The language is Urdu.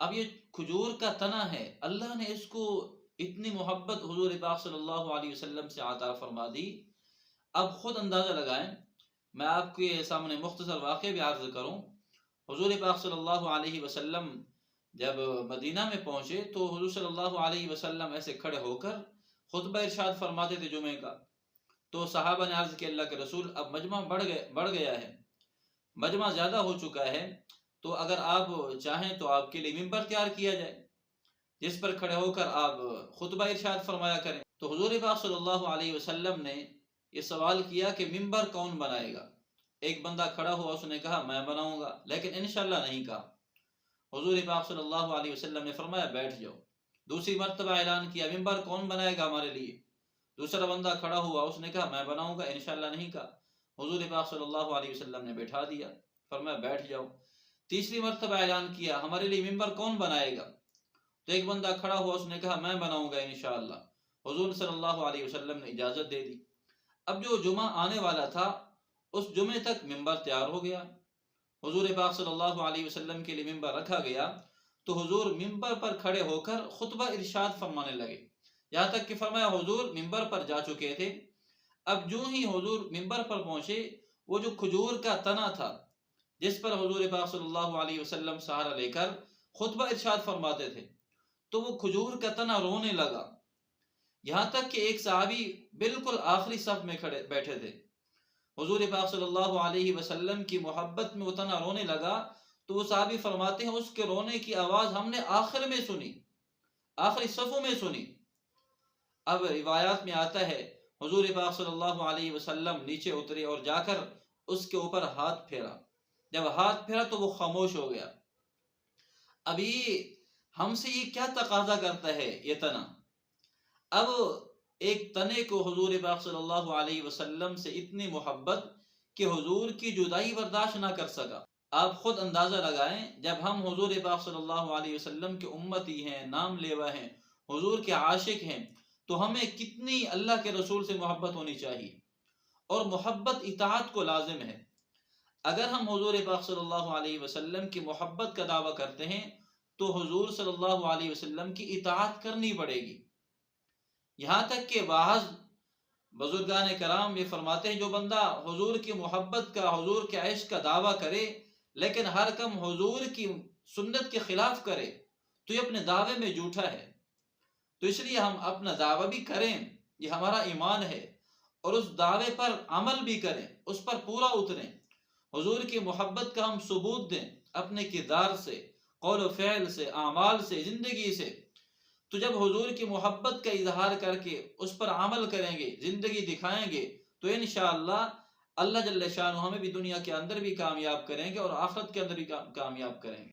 اب یہ کھجور کا تنا ہے، اللہ نے اس کو اتنی محبت حضور پاک صلی اللہ علیہ وسلم سے عطا فرما دی۔ اب خود اندازہ لگائیں، میں آپ کے سامنے مختصر واقعہ بھی عرض کروں۔ حضور پاک صلی اللہ علیہ وسلم جب مدینہ میں پہنچے تو حضور صلی اللہ علیہ وسلم ایسے کھڑے ہو کر خطبہ ارشاد فرماتے تھے جمعے کا۔ تو صحابہ نے عرض کیا، اللہ کے رسول اب مجمع بڑھ گیا ہے، مجمع زیادہ ہو چکا ہے، تو اگر آپ چاہیں تو آپ کے لیے ممبر تیار کیا جائے جس پر کھڑے ہو کر آپ خطبہ ارشاد فرمایا کریں۔ تو حضور پاک صلی اللہ علیہ وسلم نے یہ سوال کیا کہ ممبر کون بنائے گا؟ ایک بندہ کھڑا ہوا، اس نے کہا میں بناؤں گا، لیکن انشاءاللہ نہیں کہا۔ حضور پاک صلی اللہ علیہ وسلم نے فرمایا بیٹھ جاؤ۔ دوسری مرتبہ اعلان کیا ممبر کون بنائے گا ہمارے لیے؟ دوسرا بندہ کھڑا ہوا، اس نے کہا میں بناؤں گا، انشاءاللہ نہیں کہا۔ حضور پاک صلی اللہ علیہ وسلم نے بٹھا دیا، فرمایا بیٹھ جاؤ۔ تیسری مرتبہ اعلان کیا ہمارے لیے ممبر کون بنائے گا؟ تو ایک بندہ کھڑا ہوا، اس نے کہا میں بناؤں گا انشاءاللہ۔ حضور صلی اللہ علیہ وسلم نے اجازت دے دی۔ اب جو جمعہ آنے والا تھا اس جمعے تک ممبر تیار ہو گیا، حضور پاک صلی اللہ علیہ وسلم کے لیے ممبر رکھا گیا۔ تو حضور ممبر پر کھڑے ہو کر خطبہ ارشاد فرمانے لگے، یہاں تک کہ فرمایا حضور ممبر پر جا چکے تھے۔ اب جو ہی حضور ممبر پر پہنچے، وہ جو کھجور کا تنا تھا جس پر حضور پاک صلی اللہ علیہ وسلم سہارا لے کر خطبہ ارشاد فرماتے تھے، تو وہ کھجور کا تنا رونے لگا، یہاں تک کہ ایک صحابی بالکل آخری صف میں بیٹھے تھے۔ حضور پاک صلی اللہ علیہ وسلم کی محبت میں وہ تنا رونے لگا، تو وہ صحابی فرماتے ہیں اس کے رونے کی آواز ہم نے آخر میں سنی، آخری صفوں میں سنی۔ اب روایات میں آتا ہے حضور پاک صلی اللہ علیہ وسلم نیچے اترے اور جا کر اس کے اوپر ہاتھ پھیرا، جب ہاتھ پھیرا تو وہ خاموش ہو گیا۔ اب یہ ہم سے یہ کیا تقاضا کرتا ہے یہ تنا؟ اب ایک تنے کو حضور پاک صلی اللہ علیہ وسلم سے اتنی محبت کہ حضور کی جدائی برداشت نہ کر سکا۔ آپ خود اندازہ لگائیں، جب ہم حضور پاک صلی اللہ علیہ وسلم کے امتی ہیں، نام لیوا ہیں، حضور کے عاشق ہیں، تو ہمیں کتنی اللہ کے رسول سے محبت ہونی چاہیے، اور محبت اطاعت کو لازم ہے۔ اگر ہم حضور پاک صلی اللہ علیہ وسلم کی محبت کا دعویٰ کرتے ہیں تو حضور صلی اللہ علیہ وسلم کی اطاعت کرنی پڑے گی۔ یہاں تک کہ بعض بزرگان کرام یہ فرماتے ہیں جو بندہ حضور کی محبت کا، حضور کے عشق کا دعویٰ کرے لیکن ہر کم حضور کی سنت کے خلاف کرے تو یہ اپنے دعوے میں جھوٹا ہے۔ تو اس لیے ہم اپنا دعویٰ بھی کریں، یہ ہمارا ایمان ہے، اور اس دعوے پر عمل بھی کریں، اس پر پورا اتریں، حضور کی محبت کا ہم ثبوت دیں اپنے کردار سے، قول و فعل سے، اعمال سے، زندگی سے۔ تو جب حضور کی محبت کا اظہار کر کے اس پر عمل کریں گے، زندگی دکھائیں گے، تو انشاءاللہ اللہ جل شانہ ہمیں بھی دنیا کے اندر بھی کامیاب کریں گے اور آخرت کے اندر بھی کامیاب کریں گے۔